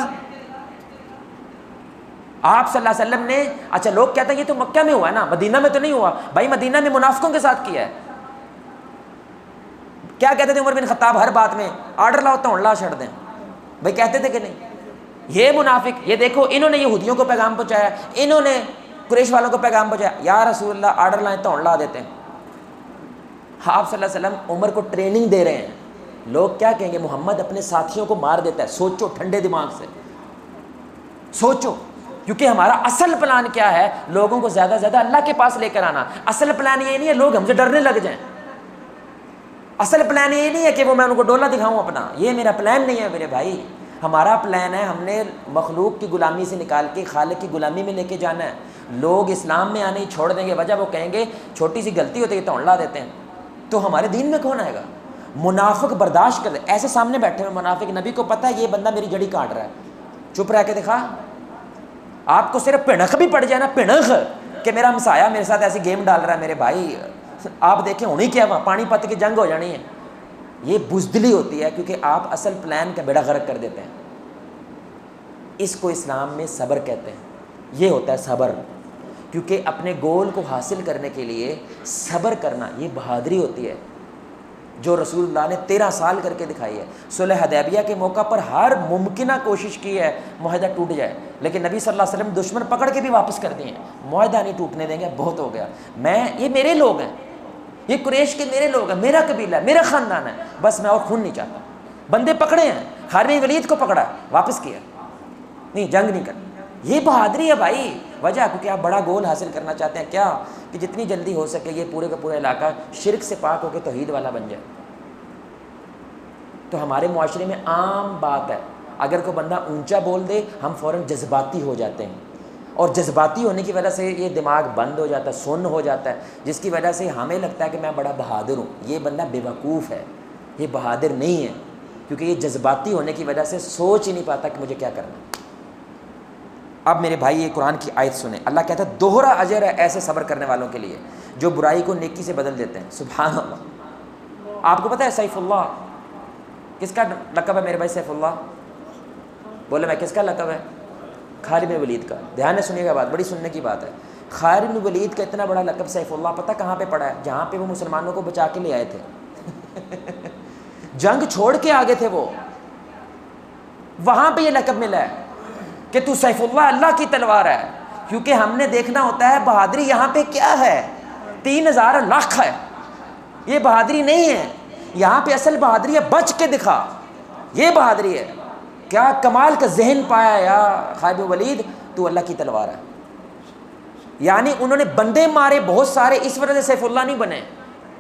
آپ صلی اللہ علیہ وسلم نے، اچھا لوگ کہتے ہیں یہ تو مکہ میں ہوا ہے نا، مدینہ میں تو نہیں ہوا۔ بھائی مدینہ میں منافقوں کے ساتھ کیا ہے۔ کیا کہتے تھے عمر بن خطاب ہر بات میں؟ آرڈر لاؤ تو لا چھڑ دیں، بھائی کہتے تھے کہ نہیں؟ یہ منافق، یہ دیکھو انہوں نے یہودیوں کو پیغام پہنچایا، انہوں نے قریش والوں کو پیغام پہنچایا، یا رسول اللہ آرڈر لائیں تو لا دیتے ہیں۔ آپ صلی اللہ علیہ وسلم عمر کو ٹریننگ دے رہے ہیں۔ لوگ کیا کہیں گے؟ محمد اپنے ساتھیوں کو مار دیتا ہے۔ سوچو ٹھنڈے دماغ سے سوچو، کیونکہ ہمارا اصل پلان کیا ہے؟ لوگوں کو زیادہ سے زیادہ اللہ کے پاس لے کر آنا۔ اصل پلان یہ نہیں ہے لوگ ہم سے ڈرنے لگ جائیں، اصل پلان یہ نہیں ہے کہ وہ میں ان کو ڈولا دکھاؤں اپنا، یہ میرا پلان نہیں ہے میرے بھائی۔ ہمارا پلان ہے ہم نے مخلوق کی غلامی سے نکال کے خالق کی غلامی میں لے کے جانا ہے۔ لوگ اسلام میں آنے ہی چھوڑ دیں گے، وجہ وہ کہیں گے چھوٹی سی غلطی ہوتی ہے تو لا دیتے ہیں، تو ہمارے دین میں کون آئے گا؟ منافق برداشت کر دے، ایسے سامنے بیٹھے ہوئے منافق، نبی کو پتہ ہے یہ بندہ میری جڑی کاٹ رہا ہے، چپ رہ کے دکھا۔ آپ کو صرف پھنک بھی پڑ جائے نا، پھنک کہ میرا ہمسایہ میرے ساتھ ایسی گیم ڈال رہا ہے، میرے بھائی آپ دیکھیں ہونی کیا وہاں پانی پت کی جنگ ہو جانی ہے۔ یہ بزدلی ہوتی ہے کیونکہ آپ اصل پلان کا بیڑا غرق کر دیتے ہیں۔ اس کو اسلام میں صبر کہتے ہیں، یہ ہوتا ہے صبر، کیونکہ اپنے گول کو حاصل کرنے کے لیے صبر کرنا یہ بہادری ہوتی ہے، جو رسول اللہ نے 13 سال کر کے دکھائی ہے۔ صلح حدیبیہ کے موقع پر ہر ممکنہ کوشش کی ہے معاہدہ ٹوٹ جائے، لیکن نبی صلی اللہ علیہ وسلم دشمن پکڑ کے بھی واپس کر دیے، معاہدہ نہیں ٹوٹنے دیں گے، بہت ہو گیا، یہ میرے لوگ ہیں، یہ قریش کے میرے لوگ ہیں، میرا قبیلہ ہے، میرا خاندان ہے، بس میں اور خون نہیں چاہتا۔ بندے پکڑے ہیں، خالد ولید کو پکڑا واپس کیا، نہیں جنگ نہیں کرنی۔ یہ بہادری ہے بھائی، وجہ کیونکہ آپ بڑا گول حاصل کرنا چاہتے ہیں، کیا کہ جتنی جلدی ہو سکے یہ پورے کا پورا علاقہ شرک سے پاک ہو کے توحید والا بن جائے۔ تو ہمارے معاشرے میں عام بات ہے، اگر کوئی بندہ اونچا بول دے ہم فوراً جذباتی ہو جاتے ہیں، اور جذباتی ہونے کی وجہ سے یہ دماغ بند ہو جاتا ہے، سن ہو جاتا ہے، جس کی وجہ سے ہمیں لگتا ہے کہ میں بڑا بہادر ہوں۔ یہ بندہ بے وقوف ہے، یہ بہادر نہیں ہے، کیونکہ یہ جذباتی ہونے کی وجہ سے سوچ ہی نہیں پاتا کہ مجھے کیا کرنا ہے۔ اب میرے بھائی یہ قرآن کی آیت سنیں، اللہ کہتا ہے دوہرا اجر ہے ایسے صبر کرنے والوں کے لیے جو برائی کو نیکی سے بدل دیتے ہیں۔ سبحان اللہ۔ آپ کو پتہ ہے سیف اللہ کس کا لقب ہے میرے بھائی؟ سیف اللہ بولے میں کس کا لقب ہے؟ خالد بن ولید کا۔ دھیان سے سنیے گا بات، بڑی سننے کی بات ہے۔ خالد بن ولید کا اتنا بڑا لقب سیف اللہ پتہ کہاں پہ پڑا ہے؟ جہاں پہ وہ مسلمانوں کو بچا کے لے آئے تھے، جنگ چھوڑ کے آگے تھے وہ، وہاں پہ یہ لقب ملا ہے کہ تو سیف اللہ، اللہ کی تلوار ہے۔ کیونکہ ہم نے دیکھنا ہوتا ہے بہادری یہاں پہ کیا ہے، 3000 لاکھ ہے، یہ بہادری نہیں ہے۔ یہاں پہ اصل بہادری ہے بچ کے دکھا، یہ بہادری ہے۔ کیا کمال کا ذہن پایا یا خالد بن ولید، تو اللہ کی تلوار ہے۔ یعنی انہوں نے بندے مارے بہت سارے، اس وجہ سے سیف اللہ نہیں بنے،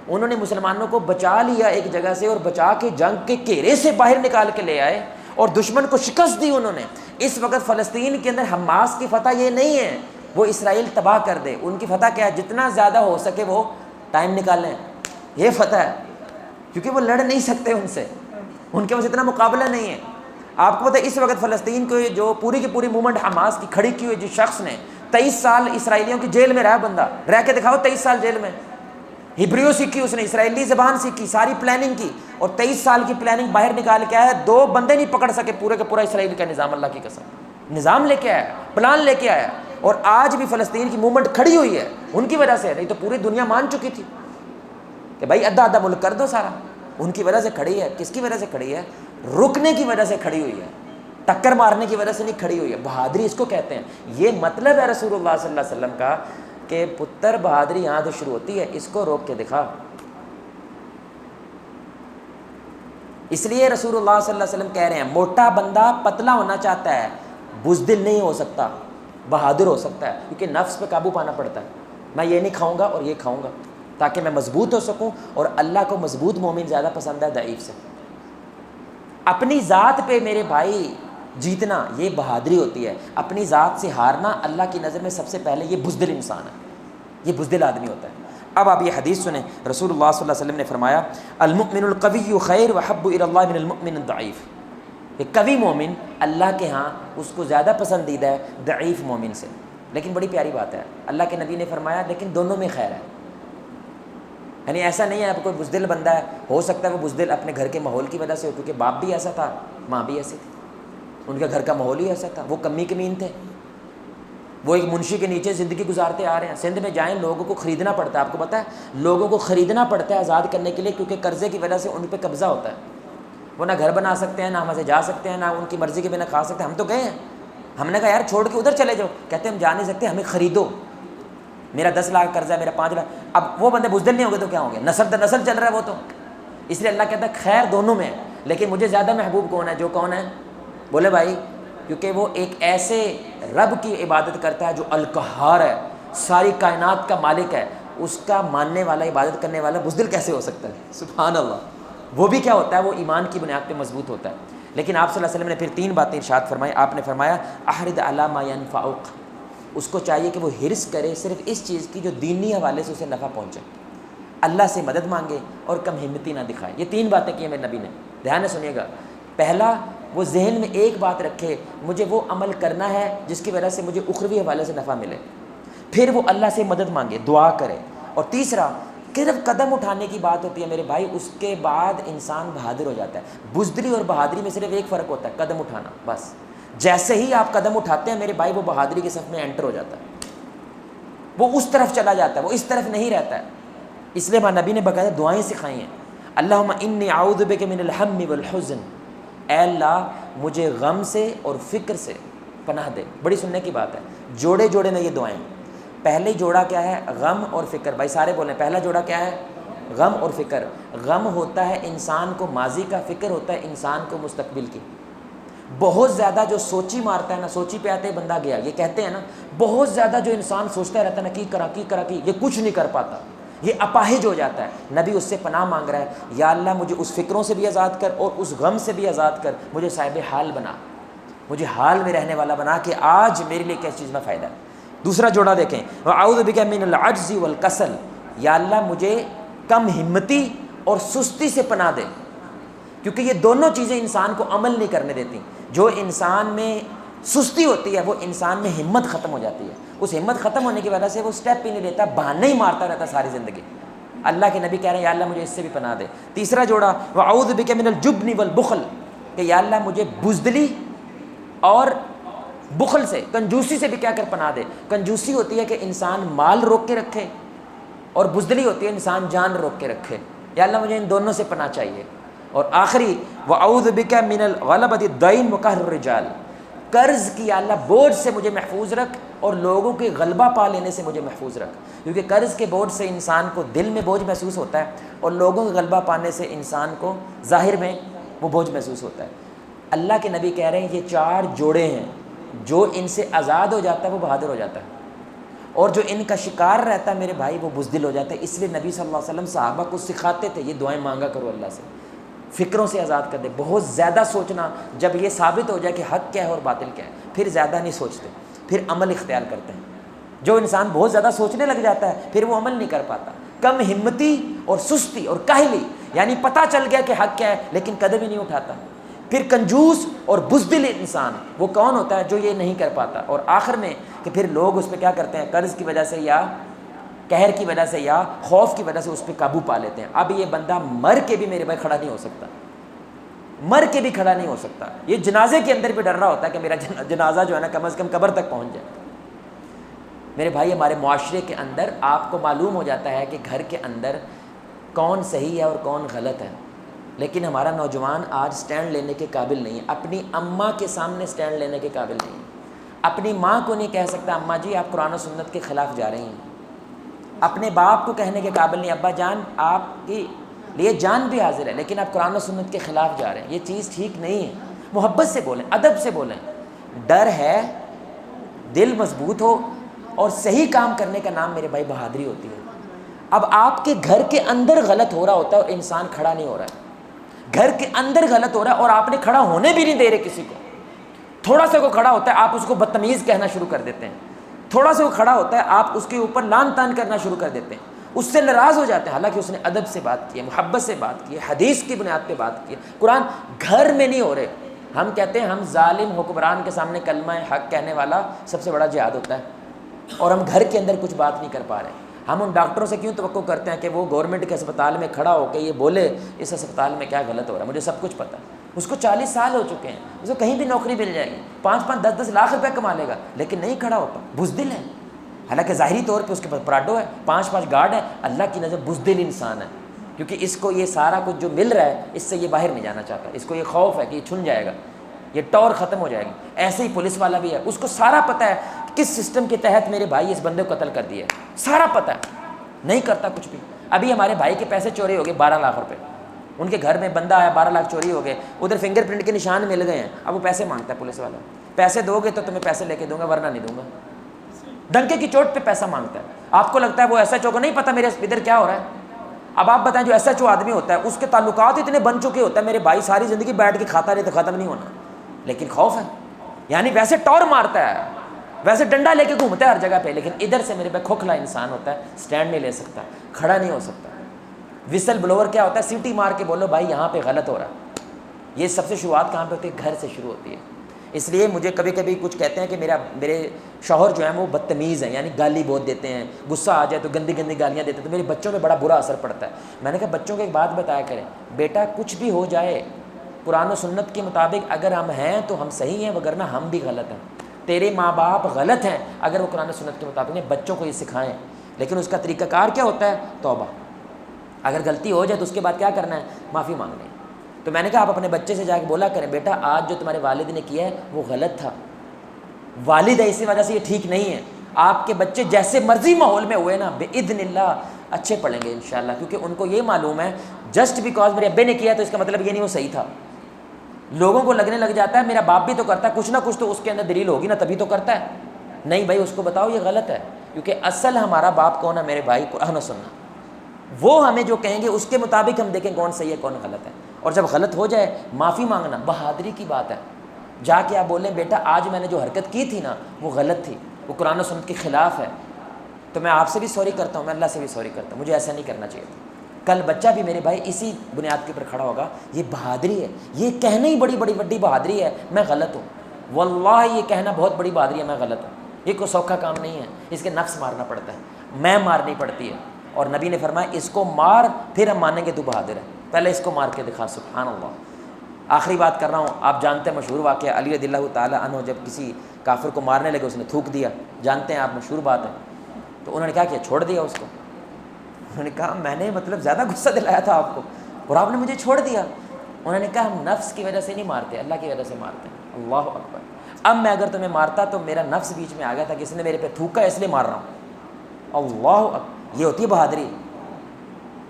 انہوں نے مسلمانوں کو بچا لیا ایک جگہ سے، اور بچا کے جنگ کے گھیرے سے باہر نکال کے لے آئے اور دشمن کو شکست دی انہوں نے۔ اس وقت فلسطین کے اندر حماس کی فتح یہ نہیں ہے وہ اسرائیل تباہ کر دے، ان کی فتح کیا ہے؟ جتنا زیادہ ہو سکے وہ ٹائم نکالیں، یہ فتح ہے، کیونکہ وہ لڑ نہیں سکتے ان سے، ان کے پاس اتنا مقابلہ نہیں ہے۔ آپ کو پتہ ہے اس وقت فلسطین کو جو پوری کی پوری موومنٹ حماس کی کھڑی کی ہوئی، جس شخص نے 23 سال اسرائیلیوں کی جیل میں رہا، بندہ رہ کے دکھاؤ 23 سال جیل میں، ہبریو سیکھی اس نے، اسرائیلی زبان سیکھی، ساری پلاننگ کی، اور 23 سال کی پلاننگ باہر نکال کے آیا، 2 بندے نہیں پکڑ سکے پورے کا پورا اسرائیل کا نظام، اللہ کی قسم نظام لے کے آیا، پلان لے کے آیا، اور آج بھی فلسطین کی موومنٹ کھڑی ہوئی ہے ان کی وجہ سے، نہیں تو پوری دنیا مان چکی تھی کہ بھائی آدھا آدھا ملک کر دو سارا، ان کی وجہ سے کھڑی ہے۔ کس کی وجہ سے کھڑی ہے؟ رکنے کی وجہ سے کھڑی ہوئی ہے، ٹکر مارنے کی وجہ سے نہیں کھڑی ہوئی ہے۔ بہادری اس کو کہتے ہیں، یہ مطلب ہے رسول اللہ صلی اللہ علیہ وسلم کا کہ پتر بہادری یہاں سے شروع ہوتی ہے، اس کو روک کے دکھا۔ اس لیے رسول اللہ صلی اللہ علیہ وسلم کہہ رہے ہیں موٹا بندہ پتلا ہونا چاہتا ہے، بزدل نہیں ہو سکتا، بہادر ہو سکتا ہے، کیونکہ نفس پہ قابو پانا پڑتا ہے۔ میں یہ نہیں کھاؤں گا اور یہ کھاؤں گا تاکہ میں مضبوط ہو سکوں، اور اللہ کو مضبوط مومن زیادہ پسند ہے ضعیف سے۔ اپنی ذات پہ میرے بھائی جیتنا یہ بہادری ہوتی ہے، اپنی ذات سے ہارنا اللہ کی نظر میں سب سے پہلے یہ بزدل انسان ہے، یہ بزدل آدمی ہوتا ہے۔ اب آپ یہ حدیث سنیں، رسول اللہ صلی اللہ علیہ وسلم نے فرمایا المؤمن القوی خیر وحب الی اللہ من المؤمن الضعیف، کہ قوی مومن اللہ کے ہاں اس کو زیادہ پسندیدہ ہے ضعیف مومن سے۔ لیکن بڑی پیاری بات ہے، اللہ کے نبی نے فرمایا لیکن دونوں میں خیر ہے، یعنی ایسا نہیں ہے اب کوئی بزدل بندہ ہے، ہو سکتا ہے وہ بزدل اپنے گھر کے ماحول کی وجہ سے ہو، کیونکہ باپ بھی ایسا تھا، ماں بھی ایسی تھی، ان کے گھر کا ماحول ہی ایسا تھا، وہ کمی کمین تھے، وہ ایک منشی کے نیچے زندگی گزارتے آ رہے ہیں۔ سندھ میں جائیں لوگوں کو خریدنا پڑتا ہے، آپ کو پتہ ہے لوگوں کو خریدنا پڑتا ہے آزاد کرنے کے لیے، کیونکہ قرضے کی وجہ سے ان پہ قبضہ ہوتا ہے، وہ نہ گھر بنا سکتے ہیں، نہ وہاں سے جا سکتے ہیں، نہ ان کی مرضی کے بنا کھا سکتے ہیں۔ ہم تو گئے ہیں، ہم نے کہا یار چھوڑ کے ادھر چلے جاؤ، کہتے ہیں ہم جا نہیں سکتے، ہمیں خریدو، میرا 10 لاکھ قرضہ ہے، میرا 5 لاکھ۔ اب وہ بندے بزدل نہیں ہوں گے تو کیا ہوں گے؟ نسل در نسل چل رہا ہے وہ تو۔ اس لیے اللہ کہتا ہے خیر دونوں میں ہے، لیکن مجھے زیادہ محبوب کون ہے؟ جو کون ہے؟ بولے بھائی، کیونکہ وہ ایک ایسے رب کی عبادت کرتا ہے جو القہار ہے، ساری کائنات کا مالک ہے، اس کا ماننے والا، عبادت کرنے والا بزدل کیسے ہو سکتا ہے؟ سبحان اللہ۔ وہ بھی کیا ہوتا ہے؟ وہ ایمان کی بنیاد پہ مضبوط ہوتا ہے۔ لیکن آپ صلی اللہ علیہ وسلم نے پھر 3 باتیں ارشاد فرمائی۔ آپ نے فرمایا احرد علی ما ینفعک، اس کو چاہیے کہ وہ حرص کرے صرف اس چیز کی جو دینی حوالے سے اسے نفع پہنچے، اللہ سے مدد مانگے اور کم ہمتی نہ دکھائے۔ یہ 3 باتیں کی ہیں میرے نبی نے، دھیان سے سنیے گا۔ پہلا، وہ ذہن میں ایک بات رکھے، مجھے وہ عمل کرنا ہے جس کی وجہ سے مجھے اخروی حوالے سے نفع ملے، پھر وہ اللہ سے مدد مانگے، دعا کرے، اور تیسرا صرف قدم اٹھانے کی بات ہوتی ہے میرے بھائی، اس کے بعد انسان بہادر ہو جاتا ہے۔ بزدلی اور بہادری میں صرف ایک فرق ہوتا ہے، قدم اٹھانا، بس۔ جیسے ہی آپ قدم اٹھاتے ہیں میرے بھائی، وہ بہادری کے صف میں انٹر ہو جاتا ہے، وہ اس طرف چلا جاتا ہے، وہ اس طرف نہیں رہتا ہے۔ اس لیے ہمارے نبی نے باقاعدہ دعائیں سکھائی ہیں، اللہم انی اعوذ بک من الہم والحزن، اے اللہ مجھے غم سے اور فکر سے پناہ دے۔ بڑی سننے کی بات ہے، جوڑے جوڑے میں یہ دعائیں۔ پہلے جوڑا کیا ہے؟ غم اور فکر۔ بھائی سارے بولیں، پہلا جوڑا کیا ہے؟ غم اور فکر۔ غم ہوتا ہے انسان کو ماضی کا، فکر ہوتا ہے انسان کو مستقبل کی۔ بہت زیادہ جو سوچی مارتا ہے نا، سوچی پہ آتے بندہ گیا، یہ کہتے ہیں نا، بہت زیادہ جو انسان سوچتا رہتا ہے نا، کی کرا یہ کچھ نہیں کر پاتا، یہ اپاہج ہو جاتا ہے۔ نبی اس سے پناہ مانگ رہا ہے، یا اللہ مجھے اس فکروں سے بھی آزاد کر اور اس غم سے بھی آزاد کر، مجھے صاحب حال بنا، مجھے حال میں رہنے والا بنا کہ آج میرے لیے کس چیز میں فائدہ ہے۔ دوسرا جوڑا دیکھیں، وَأَعُوذُ بِكَ مِنَ الْعَجْزِ وَالْكَسَلِ، یا اللہ مجھے کم ہمتی اور سستی سے پناہ دے، کیونکہ یہ دونوں چیزیں انسان کو عمل نہیں کرنے دیتی۔ جو انسان میں سستی ہوتی ہے وہ انسان میں ہمت ختم ہو جاتی ہے، اس ہمت ختم ہونے کی وجہ سے وہ سٹیپ ہی نہیں لیتا، بہانے ہی مارتا رہتا ساری زندگی۔ اللہ کے نبی کہہ رہے ہیں یا اللہ مجھے اس سے بھی پناہ دے۔ تیسرا جوڑا وَأَعُوذُ بِكَ مِنَ الْجُبْنِ وَالْبُخْلِ، کہ یا اللہ مجھے بزدلی اور بخل سے، کنجوسی سے بھی کیا کر پناہ دے۔ کنجوسی ہوتی ہے کہ انسان مال روک کے رکھے، اور بزدلی ہوتی ہے انسان جان روک کے رکھے۔ یا اللہ مجھے ان دونوں سے پناہ چاہیے۔ اور آخری وَأَعُوذُ بِكَ مِنَ الْغَلَبَةِ الدَّيْنِ وَقَهْرِ الرِّجَالِ، قرض کی یا اللہ بوجھ سے مجھے محفوظ رکھ اور لوگوں کے غلبہ پا لینے سے مجھے محفوظ رکھ، کیونکہ قرض کے بوجھ سے انسان کو دل میں بوجھ محسوس ہوتا ہے، اور لوگوں کے غلبہ پانے سے انسان کو ظاہر میں وہ بوجھ محسوس ہوتا ہے۔ اللہ کے نبی کہہ رہے ہیں یہ 4 جوڑے ہیں، جو ان سے آزاد ہو جاتا ہے وہ بہادر ہو جاتا ہے، اور جو ان کا شکار رہتا ہے میرے بھائی وہ بزدل ہو جاتا ہے۔ اس لیے نبی صلی اللہ علیہ وسلم صحابہ کو سکھاتے تھے یہ دعائیں مانگا کرو اللہ سے۔ فکروں سے آزاد کر دے. بہت زیادہ سوچنا، جب یہ ثابت ہو جائے کہ حق کیا ہے اور باطل کیا ہے، پھر زیادہ نہیں سوچتے، پھر عمل اختیار کرتے ہیں. جو انسان بہت زیادہ سوچنے لگ جاتا ہے پھر وہ عمل نہیں کر پاتا. کم ہمتی اور سستی اور کاہلی، یعنی پتہ چل گیا کہ حق کیا ہے لیکن قدم ہی نہیں اٹھاتا. پھر کنجوس اور بزدل انسان وہ کون ہوتا ہے؟ جو یہ نہیں کر پاتا. اور آخر میں کہ پھر لوگ اس پہ کیا کرتے ہیں؟ قرض کی وجہ سے یا قہر کی وجہ سے یا خوف کی وجہ سے اس پہ قابو پا لیتے ہیں. اب یہ بندہ مر کے بھی میرے بھائی کھڑا نہیں ہو سکتا، مر کے بھی کھڑا نہیں ہو سکتا. یہ جنازے کے اندر بھی ڈر رہا ہوتا ہے کہ میرا جنازہ جو ہے نا کم از کم قبر تک پہنچ جائے. میرے بھائی ہمارے معاشرے کے اندر آپ کو معلوم ہو جاتا ہے کہ گھر کے اندر کون صحیح ہے اور کون غلط ہے، لیکن ہمارا نوجوان آج سٹینڈ لینے کے قابل نہیں ہے. اپنی اماں کے سامنے سٹینڈ لینے کے قابل نہیں ہے. اپنی ماں کو نہیں کہہ سکتا اماں جی آپ قرآن و سنت کے خلاف جا رہی ہیں. اپنے باپ کو کہنے کے قابل نہیں ابا جان آپ کی لیے جان بھی حاضر ہے لیکن آپ قرآن و سنت کے خلاف جا رہے ہیں. یہ چیز ٹھیک نہیں ہے. محبت سے بولیں، ادب سے بولیں. ڈر ہے، دل مضبوط ہو اور صحیح کام کرنے کا نام میرے بھائی بہادری ہوتی ہے. اب آپ کے گھر کے اندر غلط ہو رہا ہوتا ہے اور انسان کھڑا نہیں ہو رہا ہے. گھر کے اندر غلط ہو رہا ہے اور آپ نے کھڑا ہونے بھی نہیں دے رہے کسی کو. تھوڑا سا کو کھڑا ہوتا ہے آپ اس کو بدتمیز کہنا شروع کر دیتے ہیں. تھوڑا سا وہ کھڑا ہوتا ہے آپ اس کے اوپر لان تان کرنا شروع کر دیتے ہیں. اس سے ناراض ہو جاتے ہیں حالانکہ اس نے ادب سے بات کی ہے، محبت سے بات کی ہے، حدیث کی بنیاد پہ بات کی ہے. قرآن گھر میں نہیں ہو رہے. ہم کہتے ہیں ہم ظالم حکمران کے سامنے کلمہ حق کہنے والا سب سے بڑا جہاد ہوتا ہے، اور ہم گھر کے اندر کچھ بات نہیں کر پا رہے. ہم ان ڈاکٹروں سے کیوں توقع کرتے ہیں کہ وہ گورنمنٹ کے اسپتال میں کھڑا ہو کے یہ بولے اس اسپتال میں کیا غلط ہو رہا ہے؟ مجھے سب کچھ پتہ ہے. اس کو 40 سال ہو چکے ہیں، اس کو کہیں بھی نوکری مل جائے گی، 5-5 10-10 لاکھ روپے کما لے گا لیکن نہیں کھڑا ہوتا. بزدل ہے. حالانکہ ظاہری طور پہ اس کے پاس پراڈو ہے، 5-5 گارڈ ہے. اللہ کی نظر بزدل انسان ہے، کیونکہ اس کو یہ سارا کچھ جو مل رہا ہے اس سے یہ باہر نہیں جانا چاہتا. اس کو یہ خوف ہے کہ یہ چھن جائے گا، یہ ٹور ختم ہو جائے گی. ایسے ہی پولیس والا بھی ہے، اس کو سارا پتہ ہے کس سسٹم کے تحت میرے بھائی اس بندے کو قتل کر دیا ہے، سارا پتہ ہے، نہیں کرتا کچھ بھی. ابھی ہمارے بھائی کے پیسے چوری ہو گئے 12 لاکھ روپے. ان کے گھر میں بندہ آیا 12 لاکھ چوری ہو گئے. ادھر فنگر پرنٹ کے نشان مل گئے ہیں. اب وہ پیسے مانگتا ہے پولیس والا. پیسے دو گے تو تمہیں پیسے لے کے دوں گا ورنہ نہیں دوں گا. ڈنکے کی چوٹ پہ پیسہ مانگتا ہے. آپ کو لگتا ہے وہ ایس ایچ او کو نہیں پتہ میرے ادھر کیا ہو رہا ہے؟ اب آپ بتائیں جو ایس ایچ او آدمی ہوتا ہے اس کے تعلقات اتنے بن چکے ہوتے ہیں میرے بھائی ساری زندگی بیٹھ کے کھاتا رہے تو ختم نہیں ہونا، لیکن خوف ہے. یعنی ویسے ٹور مارتا ہے، ویسے ڈنڈا لے کے گھومتا ہے ہر جگہ پہ، لیکن ادھر سے میرے پہ کھوکھلا انسان ہوتا ہے، سٹینڈ نہیں لے سکتا، کھڑا نہیں ہو سکتا. وسل بلوور کیا ہوتا ہے؟ سیٹی مار کے بولو بھائی یہاں پہ غلط ہو رہا ہے. یہ سب سے شروعات کہاں پہ ہوتی ہے؟ گھر سے شروع ہوتی ہے. اس لیے مجھے کبھی کبھی کچھ کہتے ہیں کہ میرے شوہر جو ہیں وہ بدتمیز ہیں، یعنی گالی بہت دیتے ہیں، غصہ آ جائے تو گندی گندی گالیاں دیتے ہیں، تو میرے بچوں پہ بڑا برا اثر پڑتا ہے. میں نے کہا بچوں کو ایک بات بتایا کریں، بیٹا کچھ بھی ہو جائے قرآن و سنت کے مطابق اگر ہم ہیں تو ہم صحیح ہیں، وگرنہ ہم بھی غلط ہیں. تیرے ماں باپ غلط ہیں اگر وہ قرآن و سنت کے مطابق ہیں. بچوں کو یہ سکھائیں، لیکن اس کا طریقہ کار کیا ہوتا ہے؟ توبہ. اگر غلطی ہو جائے تو اس کے بعد کیا کرنا ہے؟ معافی مانگنی ہے. تو میں نے کہا آپ اپنے بچے سے جا کے بولا کریں بیٹا آج جو تمہارے والد نے کیا ہے وہ غلط تھا، والد ہے اسی وجہ سے یہ ٹھیک نہیں ہے. آپ کے بچے جیسے مرضی ماحول میں ہوئے نا باذن اللہ اچھے پڑھیں گے انشاءاللہ، کیونکہ ان کو یہ معلوم ہے جسٹ بیکاز میرے ابے نے کیا تو اس کا مطلب یہ نہیں وہ صحیح تھا. لوگوں کو لگنے لگ جاتا ہے میرا باپ بھی تو کرتا ہے، کچھ نہ کچھ تو اس کے اندر دلیل ہوگی نا تبھی تو کرتا ہے. نہیں بھائی اس کو بتاؤ یہ غلط ہے، کیونکہ اصل ہمارا باپ کون ہے میرے بھائی؟ قرآن و سنت. وہ ہمیں جو کہیں گے اس کے مطابق ہم دیکھیں کون صحیح ہے کون غلط ہے. اور جب غلط ہو جائے معافی مانگنا بہادری کی بات ہے. جا کے آپ بولیں بیٹا آج میں نے جو حرکت کی تھی نا وہ غلط تھی، وہ قرآن و سنت کے خلاف ہے، تو میں آپ سے بھی سوری کرتا ہوں، میں اللہ سے بھی سوری کرتا ہوں، مجھے ایسا نہیں کرنا چاہیے تھا. کل بچہ بھی میرے بھائی اسی بنیاد کے اوپر کھڑا ہوگا. یہ بہادری ہے، یہ کہنا ہی بڑی بڑی بہادری ہے میں غلط ہوں. واللہ یہ کہنا بہت بڑی بہادری ہے میں غلط ہوں. یہ کوئی سوکھا کام نہیں ہے، اس کے نفس مارنا پڑتا ہے، میں مارنی پڑتی ہے. اور نبی نے فرمایا اس کو مار پھر ہم مانیں گے تو بہادر ہے، پہلے اس کو مار کے دکھا. سبحان اللہ. آخری بات کر رہا ہوں، آپ جانتے ہیں مشہور واقعہ علی رضی اللہ تعالیٰ عنہ جب کسی کافر کو مارنے لگے اس نے تھوک دیا، جانتے ہیں آپ مشہور بات ہے. تو انہوں نے کیا کیا؟ چھوڑ دیا اس کو. انہوں نے کہا میں نے مطلب زیادہ غصہ دلایا تھا آپ کو اور آپ نے مجھے چھوڑ دیا. انہوں نے کہا ہم نفس کی وجہ سے نہیں مارتے، اللہ کی وجہ سے مارتے ہیں. اللہ اکبر. اب میں اگر تمہیں مارتا تو میرا نفس بیچ میں آ گیا تھا کہ اس نے میرے پہ تھوکا اس لیے مار رہا ہوں. اللہ اکبر. یہ ہوتی ہے بہادری.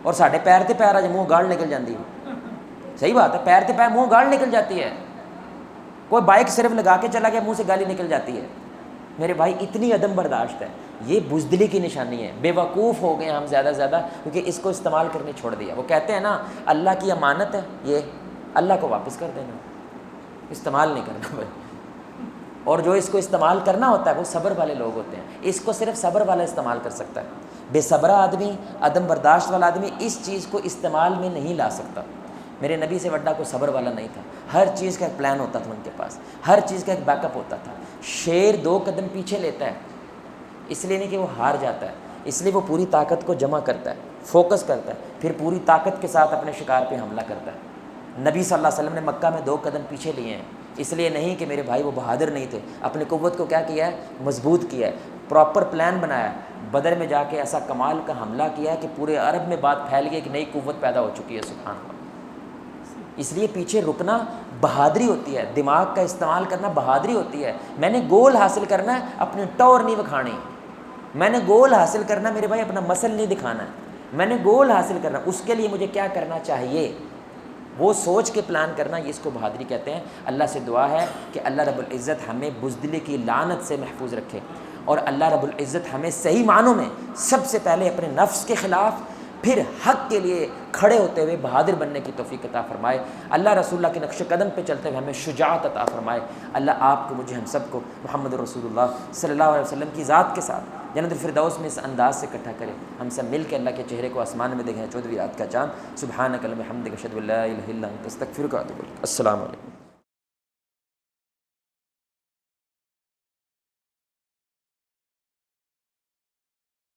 اور ساڈے پیر تے پیر اج منہ گاڑ نکل جاتی ہے. صحیح بات ہے، پیر تے پیر منہ گاڑ نکل جاتی ہے. کوئی بائک صرف لگا کے چلا گیا منہ سے گالی نکل جاتی ہے. میرے بھائی اتنی عدم برداشت ہے. یہ بزدلی کی نشانی ہے. بے وقوف ہو گئے ہم زیادہ زیادہ, کیونکہ اس کو استعمال کرنے چھوڑ دیا. وہ کہتے ہیں نا اللہ کی امانت ہے, یہ اللہ کو واپس کر دینا, استعمال نہیں کرنا بھائی. اور جو اس کو استعمال کرنا ہوتا ہے وہ صبر والے لوگ ہوتے ہیں. اس کو صرف صبر والا استعمال کر سکتا ہے. بے صبرہ آدمی, عدم برداشت والا آدمی اس چیز کو استعمال میں نہیں لا سکتا. میرے نبی سے بڑا کوئی صبر والا نہیں تھا. ہر چیز کا ایک پلان ہوتا تھا ان کے پاس, ہر چیز کا ایک بیک اپ ہوتا تھا. شیر 2 قدم پیچھے لیتا ہے, اس لیے نہیں کہ وہ ہار جاتا ہے, اس لیے وہ پوری طاقت کو جمع کرتا ہے, فوکس کرتا ہے, پھر پوری طاقت کے ساتھ اپنے شکار پہ حملہ کرتا ہے. نبی صلی اللہ علیہ وسلم نے مکہ میں 2 قدم پیچھے لیے ہیں, اس لیے نہیں کہ میرے بھائی وہ بہادر نہیں تھے. اپنی قوت کو کیا کیا ہے, مضبوط کیا ہے, پراپر پلان بنایا. بدر میں جا کے ایسا کمال کا حملہ کیا کہ پورے عرب میں بات پھیل گئی کہ نئی قوت پیدا ہو چکی ہے. سبحان اللہ. اس لیے پیچھے رکنا بہادری ہوتی ہے, دماغ کا استعمال کرنا بہادری ہوتی ہے. میں نے گول حاصل کرنا ہے, اپنی ٹور نہیں دکھانی. میں نے گول حاصل کرنا میرے بھائی, اپنا مسل نہیں دکھانا ہے. میں نے گول حاصل کرنا, اس کے لیے مجھے کیا کرنا چاہیے وہ سوچ کے پلان کرنا, یہ اس کو بہادری کہتے ہیں. اللہ سے دعا ہے کہ اللہ رب العزت ہمیں بزدلی کی لعنت سے محفوظ رکھے, اور اللہ رب العزت ہمیں صحیح معنوں میں سب سے پہلے اپنے نفس کے خلاف, پھر حق کے لیے کھڑے ہوتے ہوئے بہادر بننے کی توفیق عطا فرمائے. اللہ رسول اللہ کے نقش قدم پہ چلتے ہوئے ہمیں شجاعت عطا فرمائے. اللہ آپ کو, مجھے, ہم سب کو محمد رسول اللہ صلی اللہ علیہ وسلم کی ذات کے ساتھ جنت الفردوس میں اس انداز سے اکٹھا کرے. ہم سب مل کے اللہ کے چہرے کو آسمان میں دیکھیں 14ویں رات کا چاند. سبحانک اللہم وبحمدک اشہد ان لا الہ الا انت استغفرک و اتوب الیک. السلام علیکم.